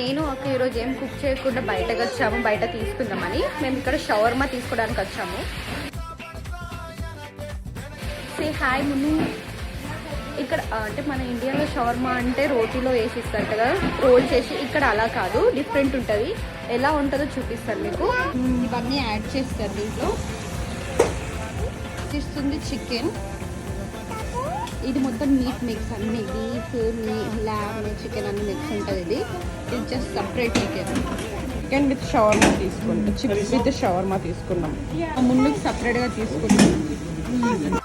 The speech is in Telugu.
నేను ఒక ఈరోజు ఏం కుక్ చేయకుండా బయటకు వచ్చాము, బయట తీసుకుందామని. మేము ఇక్కడ షవర్మా తీసుకోవడానికి వచ్చాము. సే హాయ్ మును. ఇక్కడ అంటే మన ఇండియాలో షవర్మా అంటే రోటీలో వేసి ఇస్తారు కదా, రోల్ చేసి. ఇక్కడ అలా కాదు, డిఫరెంట్ ఉంటుంది. ఎలా ఉంటుందో చూపిస్తారు మీకు. ఇవన్నీ యాడ్ చేస్తారు దీంట్లో. ఇస్తుంది చికెన్, ఇది మొత్తం మీట్ మిక్స్, అన్ని బీఫ్, ల్యామ్, చికెన్ అన్ని మిక్స్ ఉంటుంది. ఇది just separate chicken with shawarma తీసుకుంటాం. చిప్స్ విత్ షవర్మా తీసుకున్నాం. ముందుకు సపరేట్గా తీసుకున్నాం.